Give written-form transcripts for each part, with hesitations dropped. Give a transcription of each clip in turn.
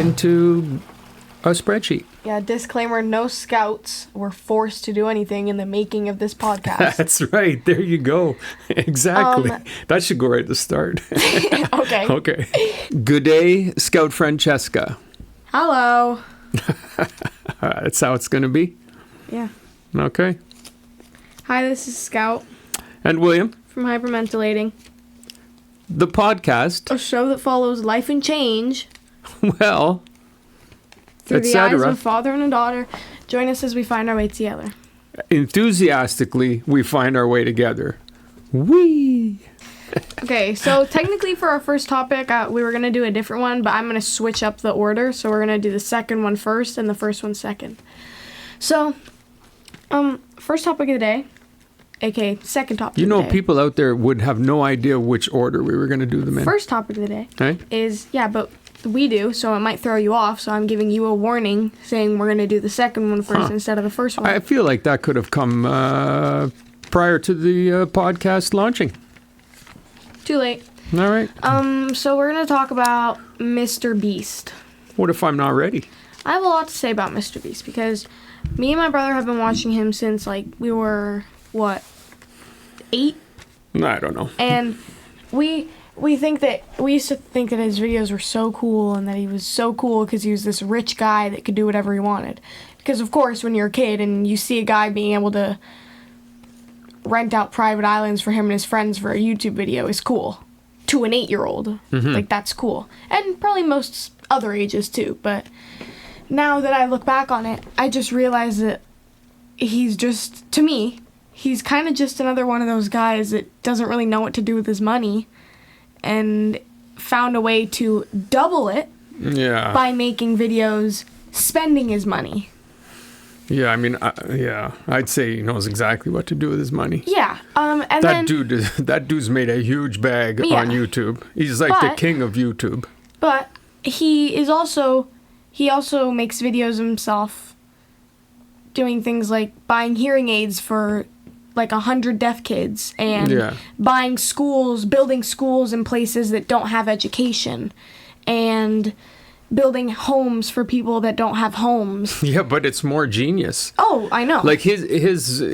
into a spreadsheet. Yeah, disclaimer, no scouts were forced to do anything in the making of this podcast. That's right. There you go. Exactly. That should go right at the start. Okay. Okay. Good day, Scout Francesca. Hello. That's how it's going to be? Yeah. Okay. Hi, this is Scout. And William. From Hypermentilating. The podcast. A show that follows life and change. Well, through the eyes of a father and a daughter. Join us as we find our way together. Enthusiastically, we find our way together. Whee! Okay, so technically for our first topic, we were going to do a different one, but I'm going to switch up the order. So we're going to do the second one first and the first one second. So, first topic of the day, aka second topic of the day. You know, people out there would have no idea which order we were going to do them in. First topic of the day hey? is, but we do, so it might throw you off. So I'm giving you a warning saying we're going to do the second one first instead of the first one. I feel like that could have come prior to the podcast launching. Too late. All right. So we're going to talk about Mr. Beast. What if I'm not ready? I have a lot to say about Mr. Beast because me and my brother have been watching him since, we were, 8? I don't know. And we used to think that his videos were so cool and that he was so cool because he was this rich guy that could do whatever he wanted. Because, of course, when you're a kid and you see a guy being able to rent out private islands for him and his friends for a YouTube video is cool. To an 8-year-old. Mm-hmm. That's cool. And probably most other ages, too. But now that I look back on it, I just realize that he's just, to me, he's kind of just another one of those guys that doesn't really know what to do with his money and found a way to double it by making videos spending his money. Yeah, I mean, I'd say he knows exactly what to do with his money. Yeah, and that dude's made a huge bag on YouTube. He's like the king of YouTube. But he also makes videos himself doing things like buying hearing aids for 100 deaf kids and building schools in places that don't have education and building homes for people that don't have homes. Yeah, but it's more genius. Oh, I know. He's a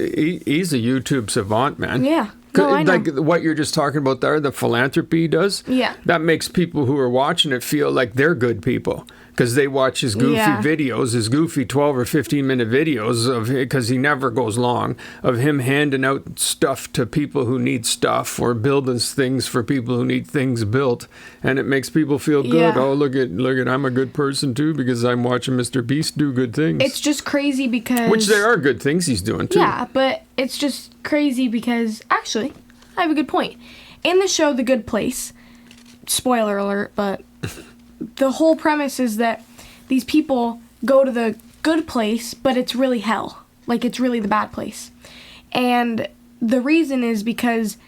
YouTube savant, man. Yeah. No, I know. Like what you're just talking about there, the philanthropy he does. Yeah. That makes people who are watching it feel like they're good people because they watch his goofy videos, his goofy 12 or 15 minute videos because he never goes long, of him handing out stuff to people who need stuff or building things for people who need things built, and it makes people feel good. Yeah. Oh, look at I'm a good person too because I'm watching Mr. Beast do good things. It's just crazy because which there are good things he's doing too. Yeah, but it's just crazy because actually I have a good point. In the show The Good Place, spoiler alert, but the whole premise is that these people go to the good place, but it's really hell. It's really the bad place. And the reason is because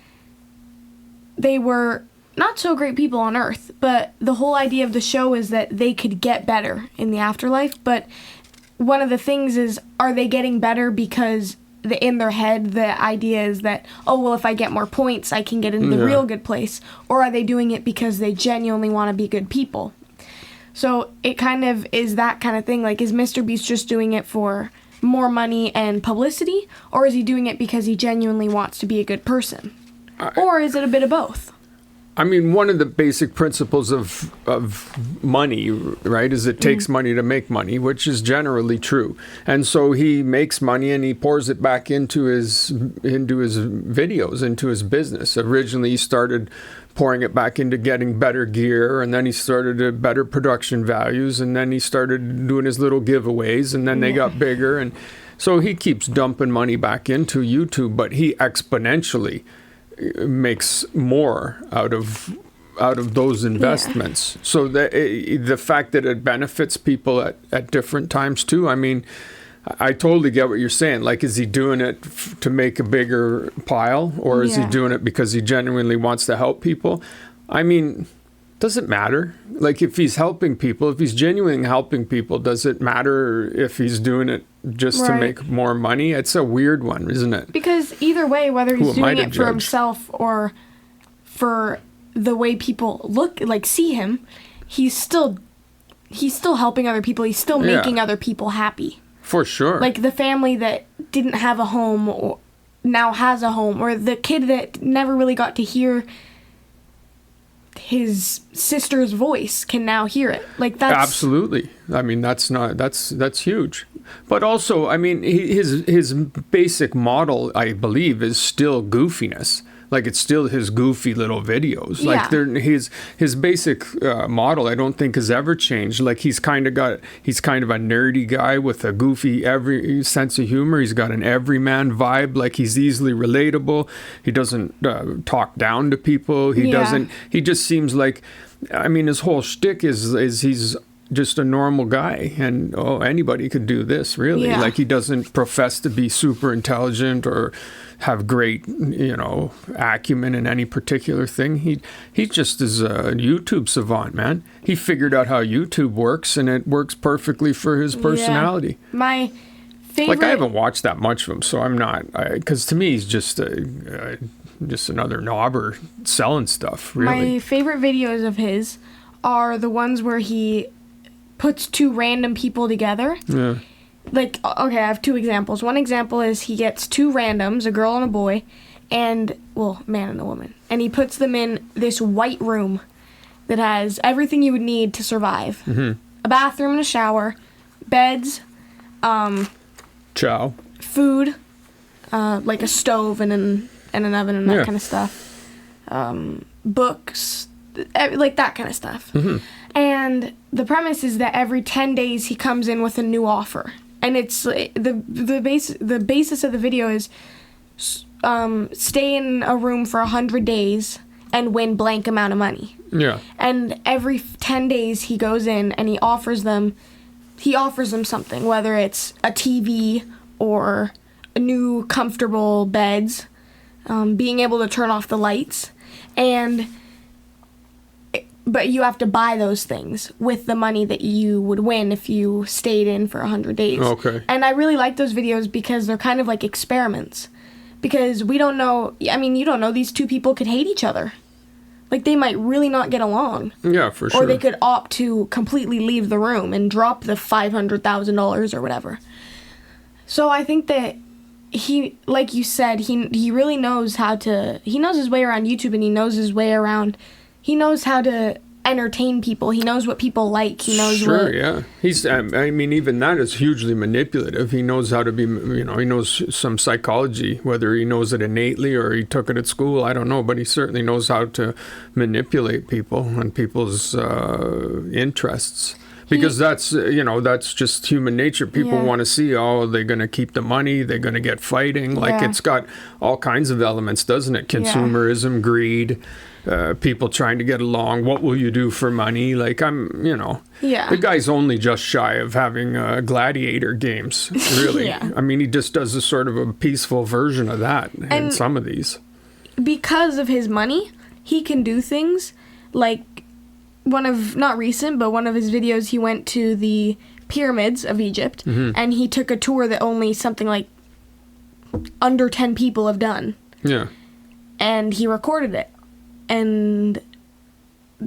they were not so great people on Earth, but the whole idea of the show is that they could get better in the afterlife. But one of the things is, are they getting better because in their head the idea is that, oh, well, if I get more points, I can get into the real good place? Or are they doing it because they genuinely want to be good people? So it kind of is that kind of thing. Is Mr. Beast just doing it for more money and publicity? Or is he doing it because he genuinely wants to be a good person? Or is it a bit of both? I mean, one of the basic principles of money, right, is it takes money to make money, which is generally true. And so he makes money and he pours it back into his videos, into his business. Originally, he started pouring it back into getting better gear, and then he started better production values, and then he started doing his little giveaways, and then they got bigger. And so he keeps dumping money back into YouTube, but he exponentially makes more out of those investments. So the fact that it benefits people at different times too. I mean, I totally get what you're saying. Is he doing it to make a bigger pile, or is he doing it because he genuinely wants to help people? I mean, does it matter? If he's helping people, if he's genuinely helping people, does it matter if he's doing it just to make more money? It's a weird one, isn't it? Because either way, whether he's doing it for himself or for the way people see him, he's still he's still helping other people. He's still Yeah. making other people happy. For sure. Like the family that didn't have a home or now has a home, or the kid that never really got to hear his sister's voice can now hear it. Like that's Absolutely. I mean, that's huge. But also, I mean, his basic model, I believe, is still goofiness. Like it's still his goofy little videos. Like Yeah. his basic model, I don't think has ever changed. Like he's kind of a nerdy guy with a goofy every sense of humor. He's got an everyman vibe. Like he's easily relatable. He doesn't talk down to people. He Yeah. doesn't. He just seems like, I mean, his whole shtick is he's just a normal guy, and anybody could do this, really. Yeah. Like he doesn't profess to be super intelligent or have great, acumen in any particular thing. He just is a YouTube savant, man. He figured out how YouTube works, and it works perfectly for his personality. Yeah. My favorite. Like I haven't watched that much of him, so I'm not, because to me he's just just another knobber selling stuff. Really, My favorite videos of his are the ones where he puts two random people together. yeah, Like, okay, I have two examples. One example is he gets two randoms, a girl and a boy, and, well, a man and a woman. And he puts them in this white room that has everything you would need to survive. Mm-hmm. A bathroom and a shower, beds, ciao. food, like a stove and an oven and that Yeah. kind of stuff. Books, like that kind of stuff. Mm-hmm. And the premise is that every 10 days he comes in with a new offer. And it's the basis of the video is stay in a room for 100 days and win blank amount of money. Yeah, And every 10 days he goes in and he offers them something, whether it's a TV or a new comfortable beds, being able to turn off the lights, but you have to buy those things with the money that you would win if you stayed in for 100 days. Okay. And I really like those videos because they're kind of like experiments. Because we don't know, I mean, you don't know, these two people could hate each other. Like, they might really not get along. yeah, for sure. Or they could opt to completely leave the room and drop the $500,000 or whatever. So I think that he, like you said, he really knows he knows his way around YouTube, and he knows how to entertain people. He knows what people like. He knows Sure, yeah. He's, I mean, even that is hugely manipulative. He knows how to be, he knows some psychology, whether he knows it innately or he took it at school, I don't know, but he certainly knows how to manipulate people and people's interests. Because that's just human nature. People Yeah. want to see, they're going to keep the money, they're going to get fighting. Like, Yeah. it's got all kinds of elements, doesn't it? Consumerism, greed, people trying to get along. What will you do for money? Like, Yeah. the guy's only just shy of having gladiator games, really. Yeah. I mean, he just does a sort of a peaceful version of that in And- some of these. Because of his money, he can do things like not recent, but one of his videos, he went to the pyramids of Egypt, and he took a tour that only something like under 10 people have done. Yeah. And he recorded it. And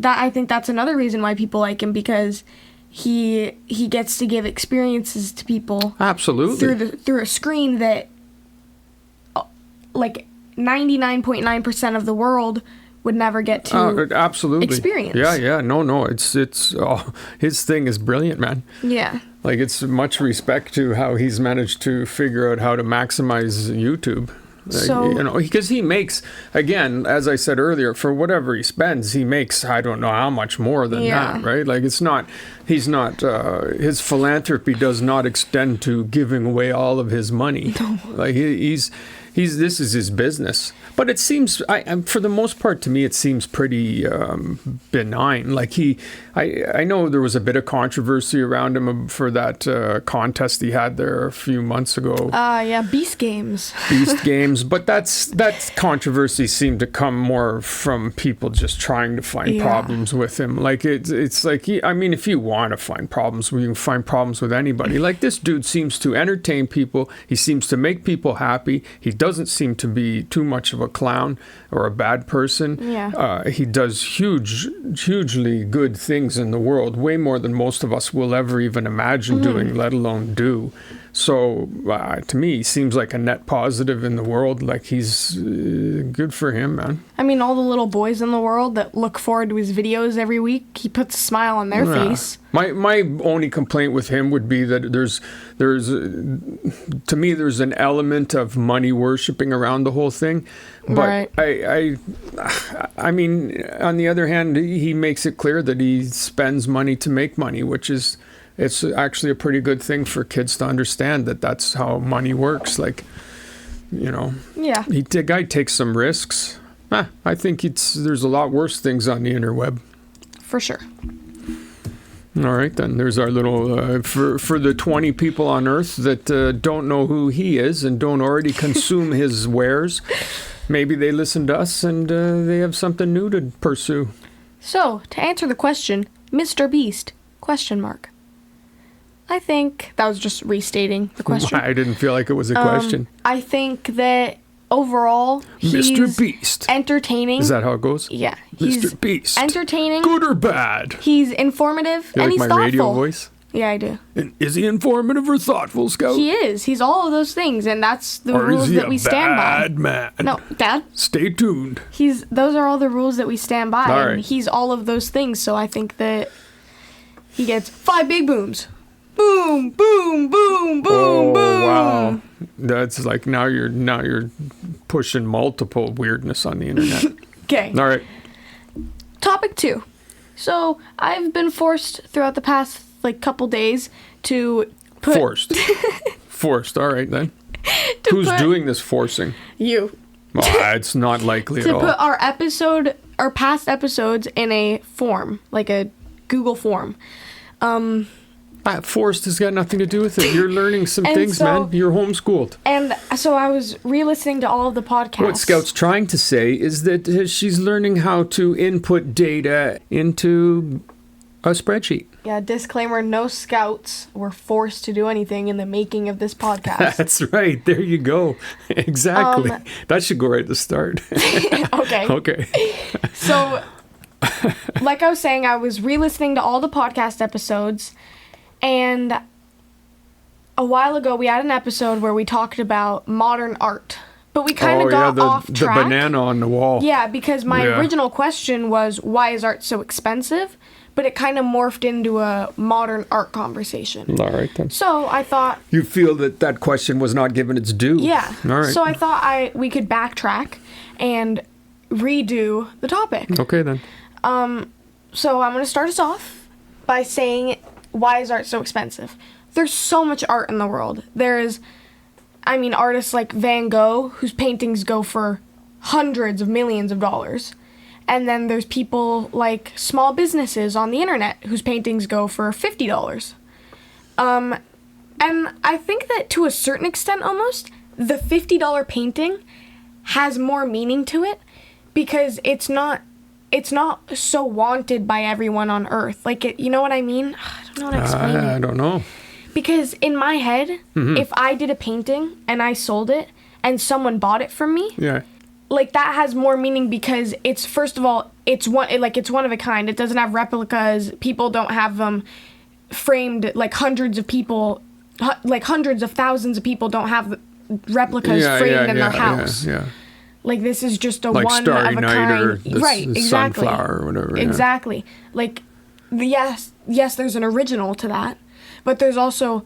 I think that's another reason why people like him, because he gets to give experiences to people Absolutely. through a screen that like 99.9% of the world would never get to absolutely experience. Yeah. No. It's his thing is brilliant, man. Yeah. Like, it's much respect to how he's managed to figure out how to maximize YouTube. So- Because he makes, again, as I said earlier, for whatever he spends, he makes, I don't know how much more than Yeah. that, right? Like, his philanthropy does not extend to giving away all of his money. No. Like, this is his business. But it seems, for the most part, to me, it seems pretty benign. Like, I know there was a bit of controversy around him for that contest he had there a few months ago. Yeah, Beast Games. Beast Games, but that controversy seemed to come more from people just trying to find Yeah. problems with him. Like, it's like, I mean, if you want to find problems, you can find problems with anybody. Like, this dude seems to entertain people. He seems to make people happy. He doesn't seem to be too much of a clown or a bad person. Yeah. He does hugely good things in the world, way more than most of us will ever even imagine doing, let alone do. So to me, he seems like a net positive in the world. Like, he's good for him, man. I mean, all the little boys in the world that look forward to his videos every week, he puts a smile on their face. My only complaint with him would be that there's to me, there's an element of money worshipping around the whole thing. But Right. I mean, on the other hand, he makes it clear that he spends money to make money, which is, it's actually a pretty good thing for kids to understand that that's how money works. Like, you know, Yeah. the guy takes some risks. I think there's a lot worse things on the interweb. For sure. All right, then there's our little, for the 20 people on Earth that don't know who he is and don't already consume his wares, maybe they listen to us and they have something new to pursue. So, to answer the question, Mr. Beast, ? I think that was just restating the question. I didn't feel like it was a question. I think that overall, he's Mr. Beast. entertaining. Is that how it goes? Yeah. Mr. He's Beast. entertaining. Good or bad? He's informative. You and like he's my thoughtful. radio voice? Yeah, I do. And is he informative or thoughtful, Scout? He is. He's all of those things, and that's the or rules is he that we stand by. bad man? No, Dad. Stay tuned. Those are all the rules that we stand by. All And right. he's all of those things, so I think that he gets 5 big booms. Boom, boom, boom, boom, boom. Wow. That's like now you're pushing multiple weirdness on the internet. Okay. All right. Topic 2. So, I've been forced throughout the past couple days to put Forced. All right then. to Who's put doing this forcing? you Oh, it's not likely at to all. put our past episodes in a form, like a Google form. Forced has got nothing to do with it. You're learning some And things, so- man. You're homeschooled. And so I was re-listening to all of the podcasts. What Scout's trying to say is that she's learning how to input data into a spreadsheet. Yeah, disclaimer, no scouts were forced to do anything in the making of this podcast. That's right. There you go. Exactly. That should go right at the start. Okay. Okay. So, like I was saying, I was re-listening to all the podcast episodes, and a while ago we had an episode where we talked about modern art, but we kind of got off track. The banana on the wall. Yeah, because my original question was, why is art so expensive? But it kind of morphed into a modern art conversation. All right, then. So I thought... You feel that question was not given its due. Yeah. All right. So I thought we could backtrack and redo the topic. Okay, then. So I'm going to start us off by saying, why is art so expensive? There's so much art in the world. There's, artists like Van Gogh, whose paintings go for hundreds of millions of dollars. And then there's people like small businesses on the internet whose paintings go for $50. And I think that to a certain extent almost, the $50 painting has more meaning to it because it's not so wanted by everyone on Earth. You know what I mean? I don't know how to explain it. I don't know. Because in my head, if I did a painting and I sold it and someone bought it from me, Yeah. that has more meaning because it's, first of all, it's one of a kind. It doesn't have replicas. People don't have them framed. Hundreds of thousands of people don't have replicas framed in their house. Yeah. This is just a Like one Starry of a Night kind. or the Right, exactly. Sunflower or whatever. Yeah. Exactly. Yes, there's an original to that, but there's also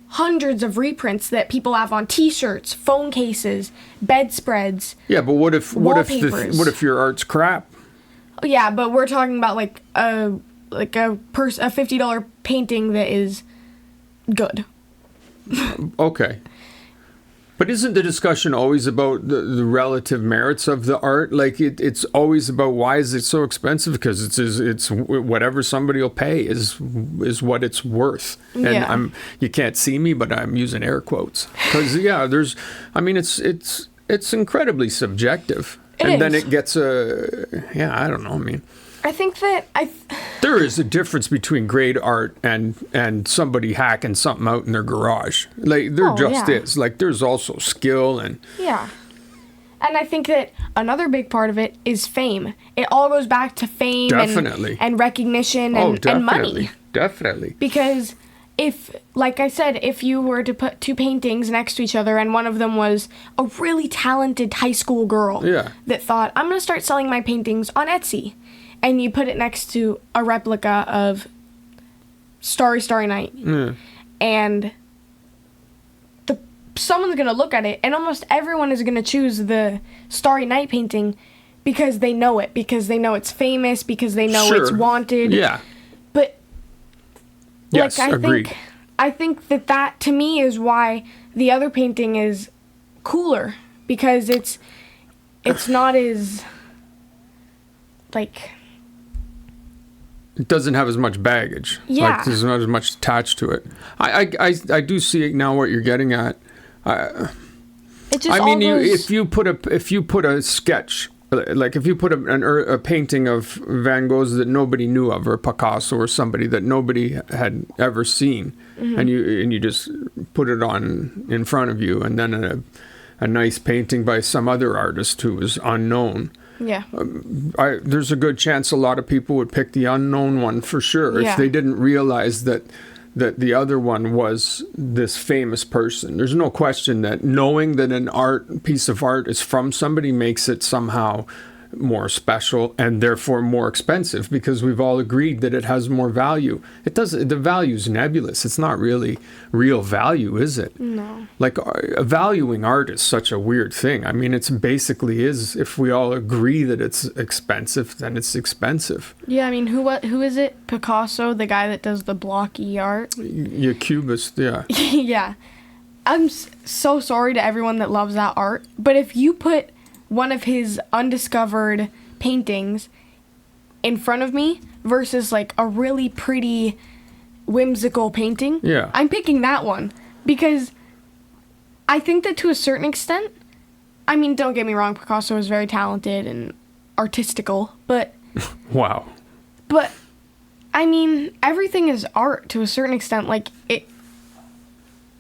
hundreds of reprints that people have on T-shirts, phone cases, bedspreads. Yeah, but what if wallpapers. your art's crap? Yeah, but we're talking about a $50 painting that is good. Okay. But isn't the discussion always about the relative merits of the art? It's always about why is it so expensive? Because it's whatever somebody will pay is what it's worth. And Yeah. you can't see me, but I'm using air quotes. Because it's incredibly subjective. It and then is. it gets I don't know. I think that There is a difference between great art and somebody hacking something out in their garage. Like there just is. Like there's also skill and Yeah. And I think that another big part of it is fame. It all goes back to fame and recognition and money. Definitely. Because if, like I said, if you were to put two paintings next to each other and one of them was a really talented high school girl that thought, I'm going to start selling my paintings on Etsy, and you put it next to a replica of Starry, Starry Night, and someone's going to look at it, and almost everyone is going to choose the Starry Night painting because they know it, because they know it's famous, because they know it's wanted. Yeah. But yes, agreed. I think that to me is why the other painting is cooler, because it's not as like, it doesn't have as much baggage. Yeah. Like there's not as much attached to it. I do see now what you're getting at. It just if you put a sketch, like if you put a painting of Van Gogh's that nobody knew of, or Picasso or somebody that nobody had ever seen, and you just put it on in front of you, and then a nice painting by some other artist who was unknown. Yeah. There's a good chance a lot of people would pick the unknown one for sure if they didn't realize that the other one was this famous person. There's no question that knowing that an piece of art is from somebody makes it somehow more special and therefore more expensive, because we've all agreed that it has more value. The value's nebulous. It's not really real value, is it? No. Like valuing art is such a weird thing. I mean, it's basically is, if we all agree that it's expensive, then it's expensive. Yeah, I mean, who is it? Picasso, the guy that does the blocky art? Yeah, cubist, yeah. Yeah. I'm so sorry to everyone that loves that art, but if you put one of his undiscovered paintings in front of me versus like a really pretty whimsical painting, I'm picking that one, because I think that to a certain extent, I mean, don't get me wrong, Picasso is very talented and artistical, but wow. But I mean, everything is art to a certain extent. Like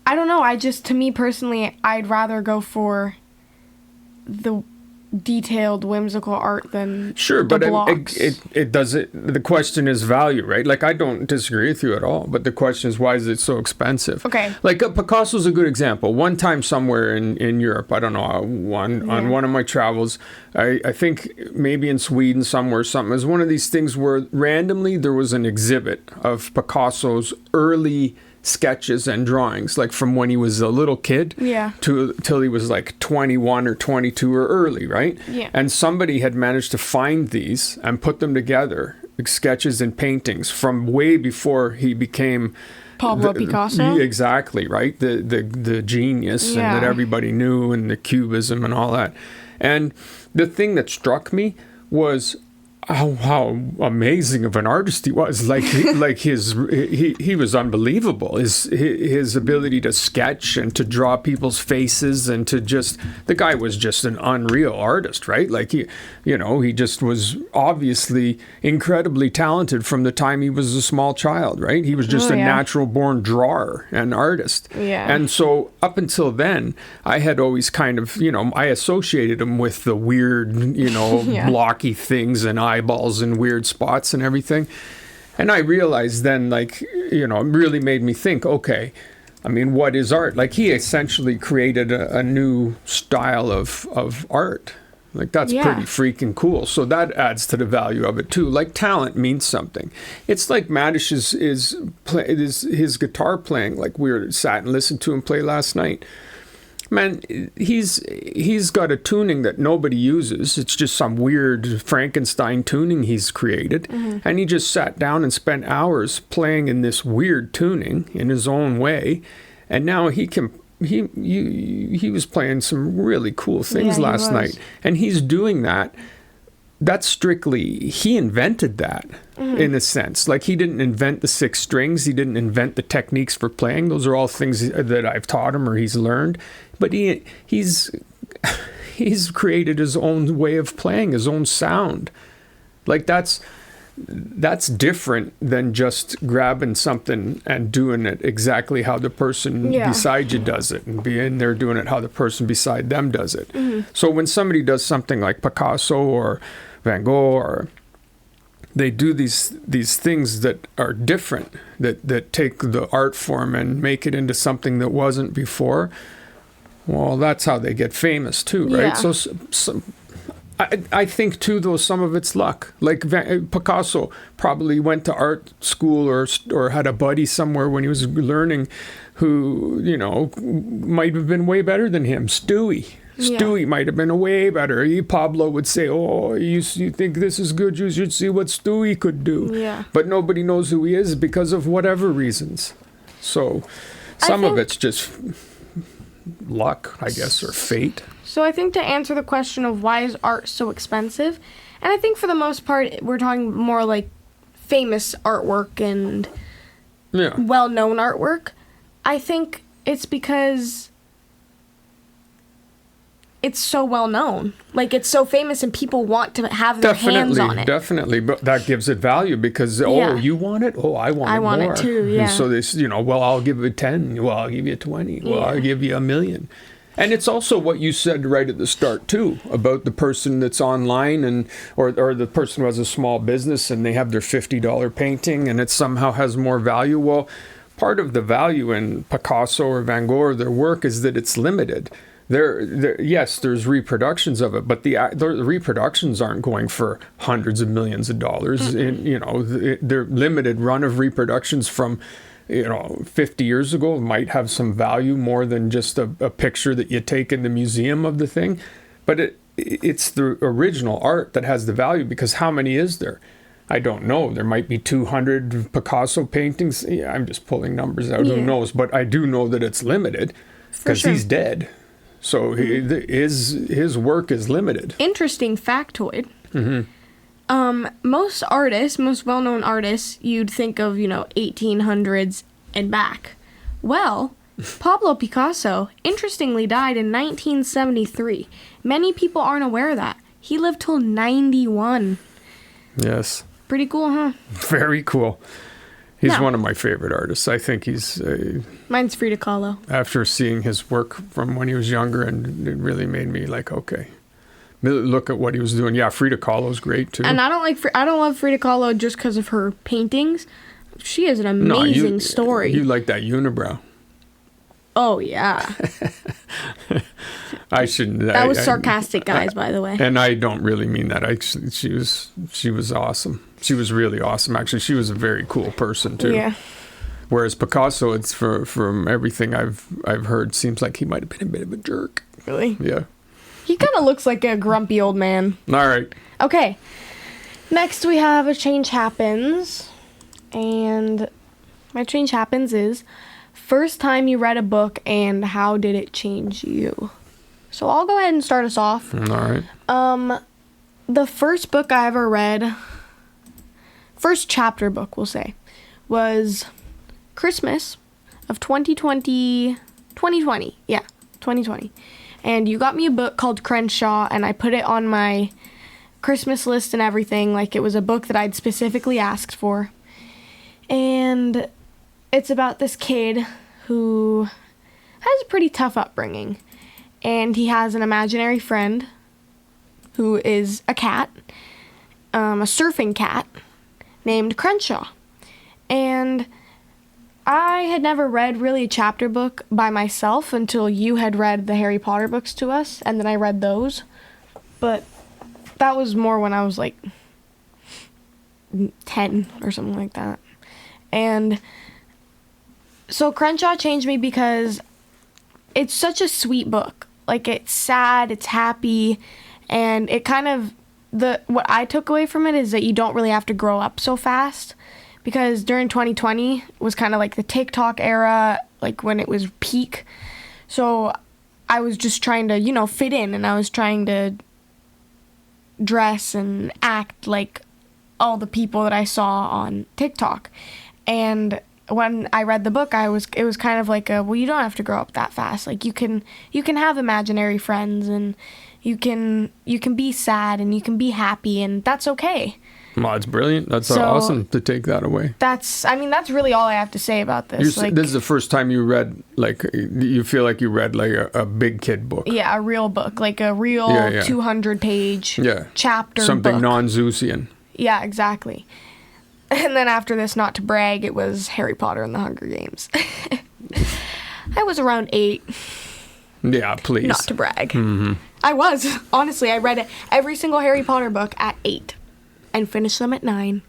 I don't know, to me personally, I'd rather go for the detailed whimsical art than but blocks. it does it. The question is value, right? Like I don't disagree with you at all, but the question is, why is it so expensive? Okay, like Picasso's a good example. One time somewhere in Europe, I don't know, on one of my travels, I think maybe in Sweden somewhere, something, it was one of these things where randomly there was an exhibit of Picasso's early sketches and drawings, like from when he was a little kid till he was like 21 or 22 or early, right? Yeah. And somebody had managed to find these and put them together, like sketches and paintings from way before he became Pablo Picasso. Exactly, right? The genius and that everybody knew, and the cubism and all that. And the thing that struck me was how amazing of an artist he was. Like he was unbelievable. His ability to sketch and to draw people's faces and to just, the guy was just an unreal artist, right? Like he just was obviously incredibly talented from the time he was a small child, right? He was just a natural born drawer and artist. Yeah. And so up until then, I had always kind of, I associated him with the weird, blocky things and eyeballs in weird spots and everything. And I realized then, like, it really made me think, okay, I mean, what is art? Like, he essentially created a new style of art. Like, that's pretty freaking cool. So that adds to the value of it too. Like, talent means something. It's like Maddish's his guitar playing. Like, we sat and listened to him play last night. Man, he's got a tuning that nobody uses. It's just some weird Frankenstein tuning he's created. Mm-hmm. And he just sat down and spent hours playing in this weird tuning in his own way. And now he was playing some really cool things last night. And he's doing that. That's strictly, he invented that in a sense. Like, he didn't invent the 6 strings. He didn't invent the techniques for playing. Those are all things that I've taught him or he's learned. But he's created his own way of playing, his own sound. Like, that's that's different than just grabbing something and doing it exactly how the person beside you does it, and being there doing it how the person beside them does it. So when somebody does something like Picasso or Van Gogh, or they do these things that are different, that take the art form and make it into something that wasn't before, well, that's how they get famous too, right? Yeah. So I think too, though, some of it's luck. Like Picasso probably went to art school or had a buddy somewhere when he was learning who, might have been way better than him. Stewie might have been way better. Pablo would say, oh, you think this is good? You should see what Stewie could do. Yeah. But nobody knows who he is because of whatever reasons. So some of it's just luck, I guess, or fate. So I think to answer the question of why is art so expensive, and I think for the most part we're talking more like famous artwork and well-known artwork, I think it's because it's so well-known. Like, it's so famous and people want to have their hands on it. Definitely, but that gives it value because, you want it? Oh, I want it more. I want it too, yeah. And so this, well, I'll give you 10. Well, I'll give you 20. Well, I'll give you 1,000,000. And it's also what you said right at the start, too, about the person that's online or the person who has a small business and they have their $50 painting and it somehow has more value. Well, part of the value in Picasso or Van Gogh or their work is that it's limited. Yes, there's reproductions of it, but the reproductions aren't going for hundreds of millions of dollars. They're limited run of reproductions from 50 years ago might have some value more than just a picture that you take in the museum of the thing. But it's the original art that has the value, because how many is there? I don't know. There might be 200 Picasso paintings. Yeah, I'm just pulling numbers out. Who knows? But I do know that it's limited because he's dead. So his work is limited. Interesting factoid. Most well-known artists, you'd think of, 1800s and back. Well, Pablo Picasso, interestingly, died in 1973. Many people aren't aware of that. He lived till 91. Yes. Pretty cool, huh? Very cool. He's one of my favorite artists. I think he's... Mine's Frida Kahlo. After seeing his work from when he was younger, and it really made me like, okay, look at what he was doing. Yeah, Frida Kahlo's great too. And I don't love Frida Kahlo just because of her paintings. She has an amazing story. You like that unibrow. Oh, yeah. I shouldn't... That was sarcastic, guys, by the way. And I don't really mean that. She was awesome. She was really awesome, actually. She was a very cool person, too. Yeah. Whereas Picasso, it's from everything I've heard, seems like he might have been a bit of a jerk. Really? Yeah. He kind of looks like a grumpy old man. All right. Okay. Next, we have A Change Happens. And my change happens is... First time you read a book and how did it change you? So I'll go ahead and start us off. All right. The first book I ever read, first chapter book we'll say, was Christmas of 2020. Yeah, 2020. And you got me a book called Crenshaw, and I put it on my Christmas list and everything, like it was a book that I'd specifically asked for. And it's about this kid who has a pretty tough upbringing. And he has an imaginary friend who is a cat, a surfing cat, named Crenshaw. And I had never read really a chapter book by myself until you had read the Harry Potter books to us, and then I read those. But that was more when I was like 10 or something like that. And so Crenshaw changed me because it's such a sweet book. Like, it's sad, it's happy, and it kind of, what I took away from it is that you don't really have to grow up so fast, because during 2020 was kind of like the TikTok era, like when it was peak. So I was just trying to, fit in, and I was trying to dress and act like all the people that I saw on TikTok. And when I read the book, it was kind of like well, you don't have to grow up that fast. Like, you can have imaginary friends, and you can be sad, and you can be happy, and that's okay. Well, it's brilliant. That's So- awesome to take that away. That's really all I have to say about this. This is the first time you read, like, you feel like you read like a big kid book. yeah, a real book, like a real Yeah. 200-page Yeah. chapter Something book. non-Zeusian. Yeah, exactly. And then after this, not to brag, it was Harry Potter and the Hunger Games. I was around 8, Yeah, please. not to brag. I was. Honestly, I read every single Harry Potter book at 8 and finished them at 9.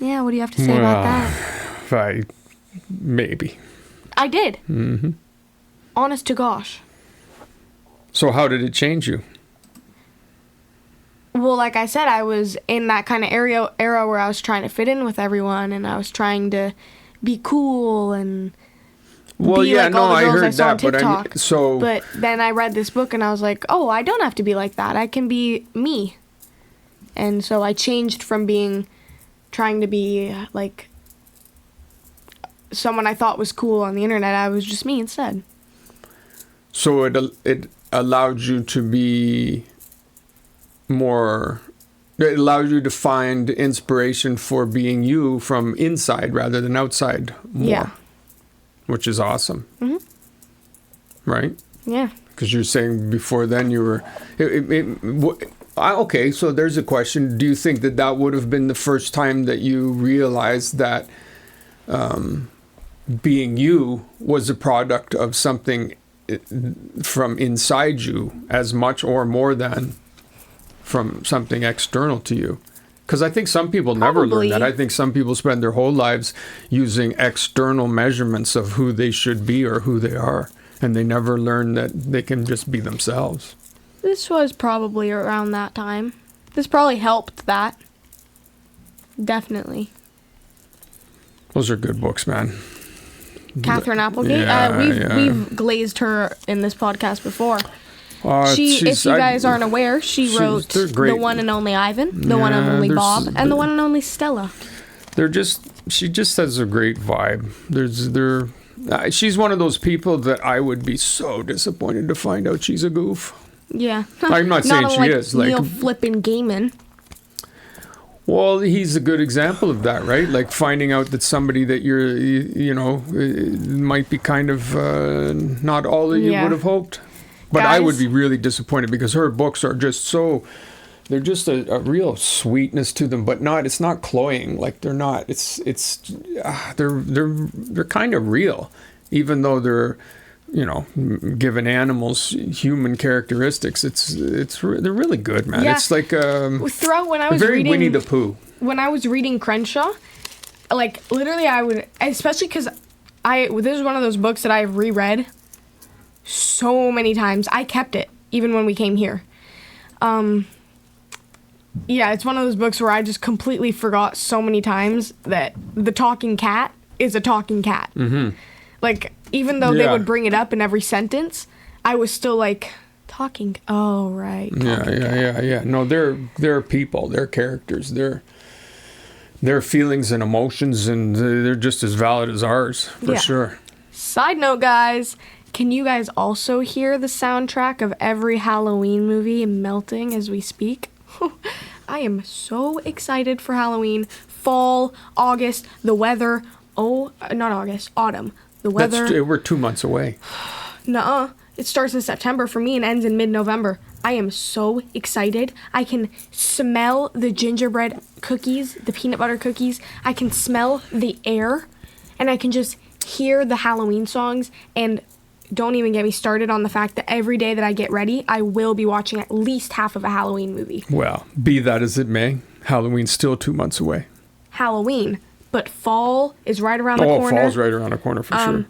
Yeah, what do you have to say about that? Maybe. I did. Honest to gosh. So how did it change you? Well, like I said, I was in that kind of era where I was trying to fit in with everyone, and I was trying to be cool and Well, be yeah, like no, all the I girls I heard saw on that, TikTok. but But then I read this book and I was like, oh, I don't have to be like that. I can be me. And so I changed from trying to be like someone I thought was cool on the internet. I was just me instead. So it allowed you to be more. It allowed you to find inspiration for being you from inside rather than outside more. Yeah. Which is awesome. Right? Yeah. Because you're saying before then you were. Okay, so there's a question. Do you think that would have been the first time that you realized that being you was a product of something from inside you as much or more than from something external to you? Because I think some people never learn that. I think some people spend their whole lives using external measurements of who they should be or who they are, and they never learn that they can just be themselves. This was probably around that time. This probably helped that. Definitely. Those are good books, man. Catherine Applegate. Yeah, we've glazed her in this podcast before. If She's- you guys aren't aware, she wrote they're great. The One and Only Ivan, The One and Yeah, Only there's- Bob, and The One and Only Stella. She just has a great vibe. She's one of those people that I would be so disappointed to find out she's a goof. Yeah. I'm not saying she unlike is. Like, Neil Flippin' Gaiman. well, he's a good example of that, right? Like finding out that somebody that might be kind of not all that you Yeah. would have hoped. But I would Guys? be really disappointed because her books are just so. They're just a real sweetness to them, but it's not cloying. Like they're not. They're kind of real, even though they're, given animals human characteristics. They're really good, man. Yeah. It's like Throughout when I was very reading Winnie the Pooh. when I was reading Crenshaw, like literally I would, especially because this is one of those books that I've reread so many times. I kept it even when we came here. Yeah, it's one of those books where I just completely forgot so many times that the talking cat is a talking cat. Mm-hmm. Like, even though they Yeah. would bring it up in every sentence, I was still like, talking, oh, right. talking cat. Yeah. No, they're people. They're characters. Their feelings and emotions, and they're just as valid as ours, for Yeah. sure. Side note, guys, can you guys also hear the soundtrack of every Halloween movie melting as we speak? I am so excited for Halloween. Fall, August, the weather. Oh, not August, autumn. The weather. We're 2 months away. Nuh-uh. It starts in September for me and ends in mid-November. I am so excited. I can smell the gingerbread cookies, the peanut butter cookies. I can smell the air, and I can just hear the Halloween songs. And don't even get me started on the fact that every day that I get ready, I will be watching at least half of a Halloween movie. Well, be that as it may, Halloween's still 2 months away. Halloween. But fall is right around the corner. Fall's right around the corner for sure.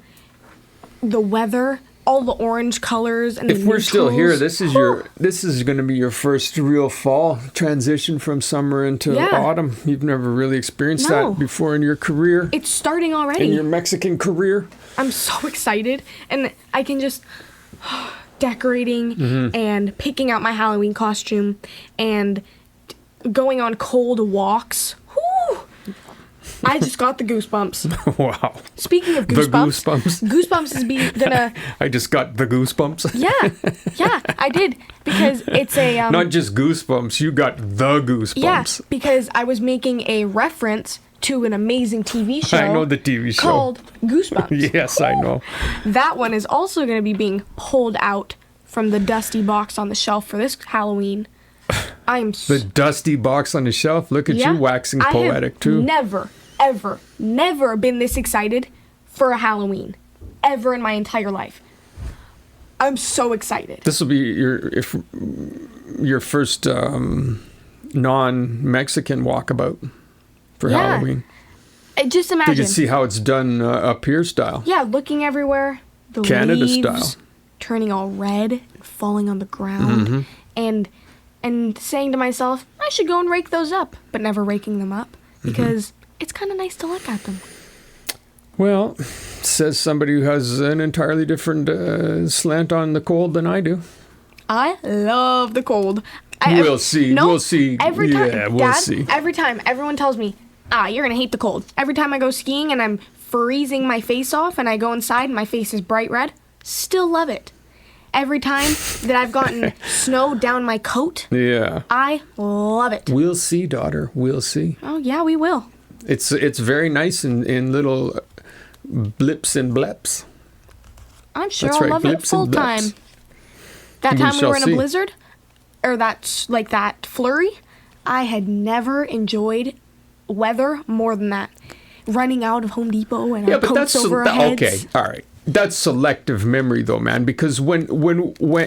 The weather, all the orange colors, and If the we're still here, neutrals. this is going to be your first real fall transition from summer into Yeah. autumn. You've never really experienced No. that before in your career, It's starting already. in your Mexican career. I'm so excited, and I can just decorating Mm-hmm. and picking out my Halloween costume and going on cold walks. Whew. I just got the goosebumps. Wow. Speaking of The goosebumps, goosebumps. goosebumps is gonna. I just got the goosebumps. Yeah, I did because it's a Not just goosebumps, you got the goosebumps. yeah, because I was making a reference to an amazing TV show. I know the TV show. Called Goosebumps. Yes, I know. That one is also going to be being pulled out from the dusty box on the shelf for this Halloween. The dusty box on the shelf. Look at you waxing poetic too. Never, ever, never been this excited for a Halloween ever in my entire life. I'm so excited. This will be your first non-Mexican walkabout for Halloween. Just You imagine. can see how it's done up here style. Yeah, looking everywhere. The Canada leaves style. turning all red and falling on the ground. Mm-hmm. And saying to myself, I should go and rake those up, but never raking them up because it's kind of nice to look at them. Well, says somebody who has an entirely different slant on the cold than I do. I love the cold. We'll see. No, We'll see. Every time, Yeah, we'll Dad, see. every time everyone tells me, you're going to hate the cold. Every time I go skiing and I'm freezing my face off and I go inside and my face is bright red, still love it. Every time that I've gotten snow down my coat, Yeah. I love it. We'll see, daughter. We'll see. Oh, yeah, we will. It's very nice in little blips and bleps. I'm sure That's I'll right, love it blips full and time. bleps. That We time we shall were in a see. blizzard, or that flurry, I had never enjoyed weather more than that. Running out of Home Depot and our coats over our heads. okay. All right. That's selective memory, though, man. Because when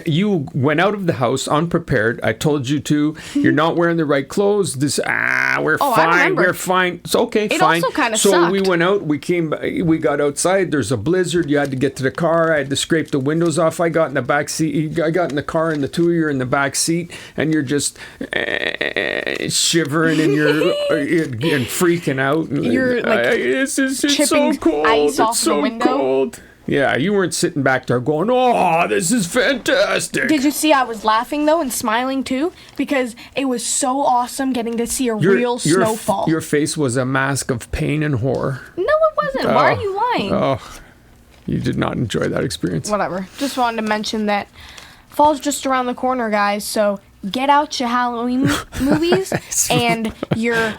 you went out of the house unprepared, I told you to. You're not wearing the right clothes. We're I fine. remember. We're fine. It's okay. It fine. also kinda So we sucked. went out. We got outside. There's a blizzard. You had to get to the car. I had to scrape the windows off. I got in the back seat. I got in the car, and the two of you are in the back seat, and you're just shivering and you're and freaking out. You're, like, it's so chipping cold. ice off It's the so window. cold. Yeah, you weren't sitting back there going, "Oh, this is fantastic." Did you see I was laughing though and smiling too? Because it was so awesome getting to see a real snowfall. Your face was a mask of pain and horror. No, it wasn't. Why are you lying? Oh, you did not enjoy that experience. Whatever. Just wanted to mention that fall's just around the corner, guys. So get out your Halloween movies and your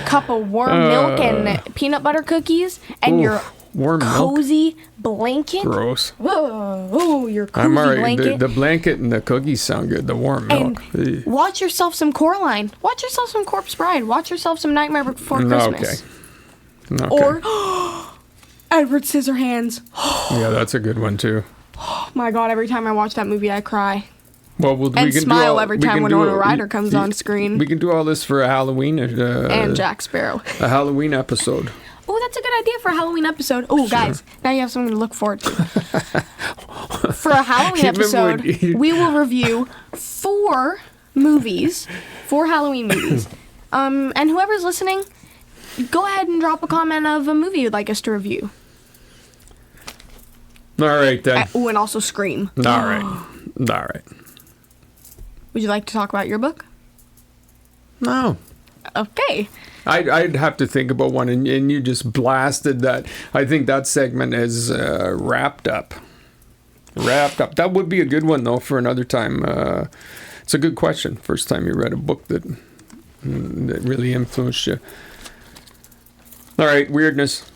cup of warm milk and peanut butter cookies and your warm milk. cozy blanket. Gross. Whoa, your cozy I'm alright. blanket. The blanket and the cookies sound good. The warm milk. And watch yourself some Coraline. Watch yourself some Corpse Bride. Watch yourself some Nightmare Before Christmas. Okay. Or Edward Scissorhands. Yeah, that's a good one too. Oh my god, every time I watch that movie I cry. Well, we And can smile do all, every we time can Winona do a- Ryder comes on screen. We can do all this for a Halloween And Jack Sparrow. a Halloween episode. Oh, that's a good idea for a Halloween episode. Oh, guys, now you have something to look forward to. For a Halloween You remember episode, when you- we will review 4 Halloween movies. And whoever's listening, go ahead and drop a comment of a movie you'd like us to review. All right then. Oh, and also Scream. All right. All right. Would you like to talk about your book? No. Okay. I'd have to think about one, and you just blasted that. I think that segment is wrapped up. Wrapped up. That would be a good one, though, for another time. It's a good question. First time you read a book that really influenced you. All right, weirdness.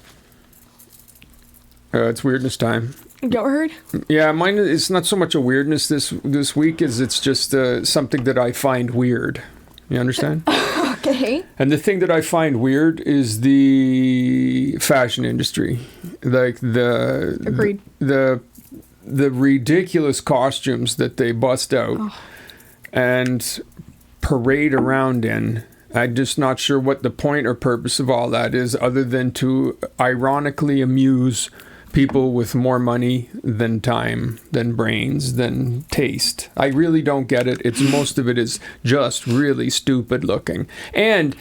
It's weirdness time. You heard? Yeah, mine is not so much a weirdness this week as it's just something that I find weird. You understand? Okay. And the thing that I find weird is the fashion industry, like Agreed. the ridiculous costumes that they bust out and parade around in. I'm just not sure what the point or purpose of all that is, other than to ironically amuse people with more money than time, than brains, than taste. I really don't get it. Most of it is just really stupid looking. And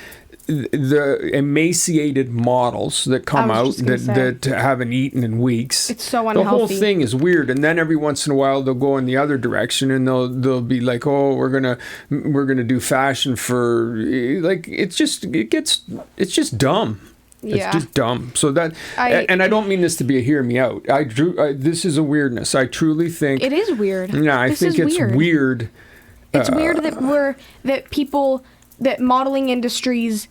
the emaciated models that come out that haven't eaten in weeks. It's so The whole unhealthy. thing is weird. And then every once in a while they'll go in the other direction and they'll be like, "Oh, we're gonna do fashion for," like it's just dumb. Yeah. It's just dumb. So that, I- and I don't mean this to be a hear me out. This is a weirdness. I truly think. It is weird. Yeah, I This think is it's weird. It's weird that modeling industries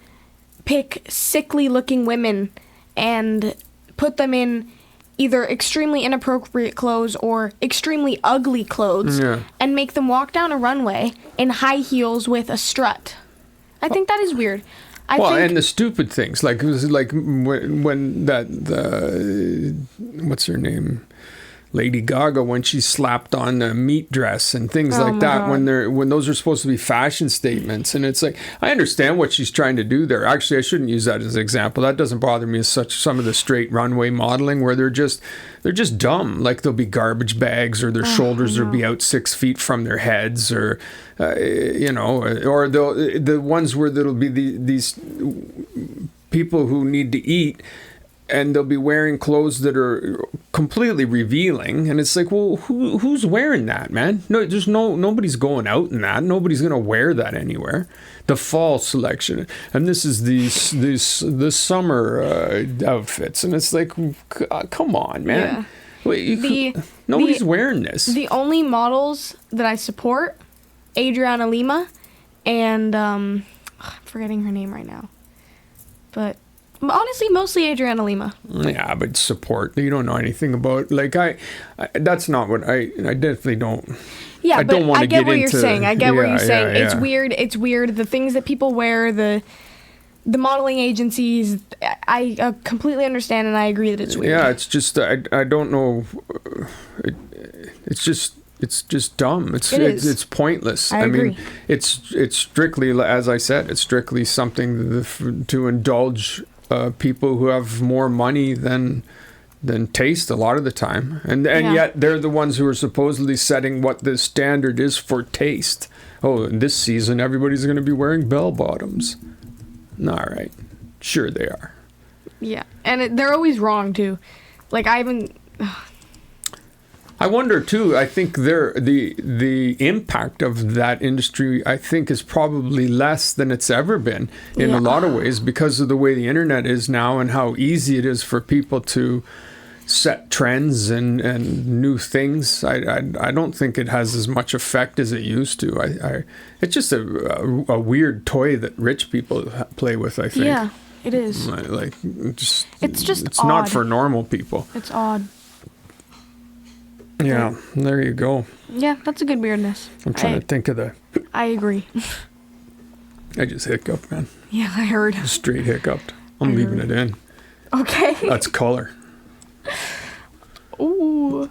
pick sickly looking women and put them in either extremely inappropriate clothes or extremely ugly clothes and make them walk down a runway in high heels with a strut. I think that is weird. And the stupid things, like it was like when that what's her name, Lady Gaga, when she slapped on a meat dress and things like that, God. when those are supposed to be fashion statements, and it's like, I understand what she's trying to do there. Actually, I shouldn't use that as an example. That doesn't bother me as such. Some of the straight runway modeling where they're just dumb. Like there'll be garbage bags, or their shoulders will be out 6 feet from their heads, or or the ones where there'll be these people who need to eat, and they'll be wearing clothes that are completely revealing, and it's like, well, who's wearing that, man? No, nobody's going out in that. Nobody's gonna wear that anywhere. The fall selection, and this is the summer outfits, and it's like, come on, man. Yeah. Nobody's wearing this. The only models that I support, Adriana Lima, and I'm forgetting her name right now, but. Honestly, mostly Adriana Lima. Yeah, but support. You don't know anything about. Like that's not what I definitely don't. Yeah, don't want to get what into, you're saying. I get what you're saying. Yeah. It's weird. It's weird. The things that people wear, the modeling agencies. I completely understand, and I agree that it's weird. Yeah, it's just I don't know. It's just dumb. It's pointless. I agree. mean, it's strictly, as I said, it's strictly something to indulge people who have more money than taste a lot of the time, and yet they're the ones who are supposedly setting what the standard is for taste. Oh, in this season everybody's going to be wearing bell bottoms. All right, sure they are. Yeah, and they're always wrong too. Like I wonder too. I think the impact of that industry, I think, is probably less than it's ever been in a lot of ways, because of the way the internet is now and how easy it is for people to set trends and new things. I don't think it has as much effect as it used to. It's just a weird toy that rich people play with, I think. Yeah, it is. It's not for normal people. It's odd. Yeah, there you go. Yeah, that's a good weirdness. I'm trying to think of the... I agree. I just hiccuped, man. Yeah, I heard. Straight hiccuped. I'm leaving it in. Okay. That's color. Ooh.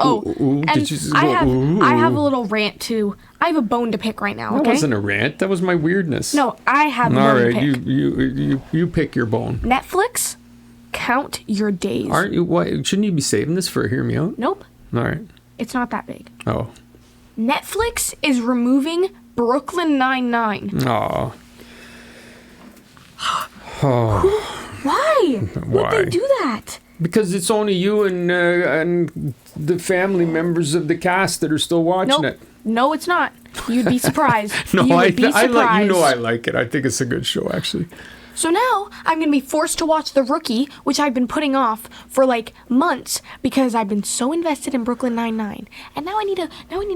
Oh, ooh, and I have a little rant too. I have a bone to pick right now, okay? That wasn't a rant. That was my weirdness. No, I have a bone to pick. All right, you pick your bone. Netflix, count your days. Aren't you? Why shouldn't you be saving this for Hear Me Out? Nope. All right. It's not that big. Oh. Netflix is removing Brooklyn Nine-Nine. Oh. Why? Would they do that? Because it's only you and the family members of the cast that are still watching it. No, it's not. You'd be surprised. No, you would be surprised. I like it. I think it's a good show, actually. So now I'm going to be forced to watch The Rookie, which I've been putting off for like months because I've been so invested in Brooklyn Nine-Nine. And now I need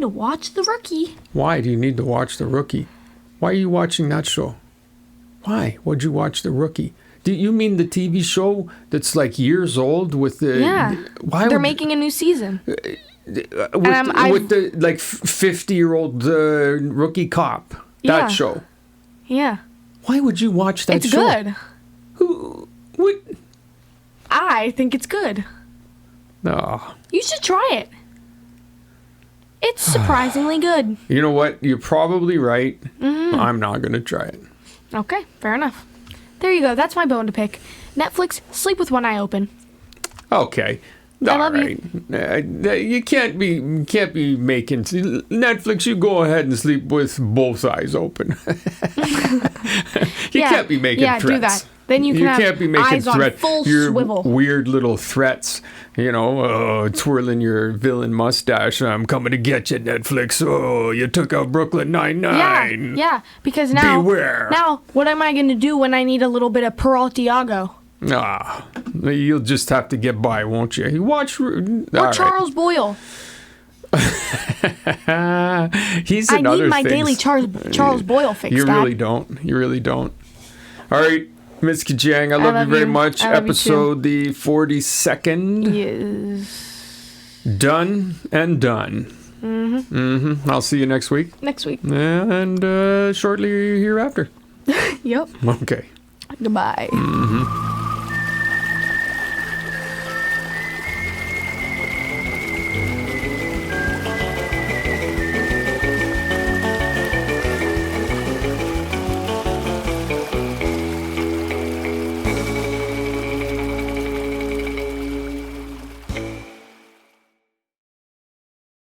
to watch The Rookie. Why do you need to watch The Rookie? Why are you watching that show? Why would you watch The Rookie? Do you mean the TV show that's like years old with the... Yeah. They're making a new season. With the like 50-year-old rookie cop. That show. Yeah. Why would you watch that show? It's good. What? I think it's good. No. You should try it. It's surprisingly good. You know what? You're probably right. Mm-hmm. I'm not going to try it. Okay, fair enough. There you go. That's my bone to pick. Netflix, sleep with one eye open. Okay. I love you. You can't be making Netflix. You go ahead and sleep with both eyes open. You can't be making threats. Yeah, do that. Then you can have can't be making eyes on full your swivel. weird little threats, twirling your villain mustache. I'm coming to get you, Netflix. Oh, you took out Brooklyn Nine-Nine. Yeah, because now, Beware. now, what am I going to do when I need a little bit of Peraltiago? You'll just have to get by, won't you? You watch... Or Charles Boyle. He's I another need my things. daily Charles Boyle fix, You Dad. really don't. You really don't. All right, Ms. Kajang, I love you very much. I love you Episode the 42nd. Yes. Done and done. I'll see you next week. Next week. And shortly hereafter. Yep. Okay. Goodbye.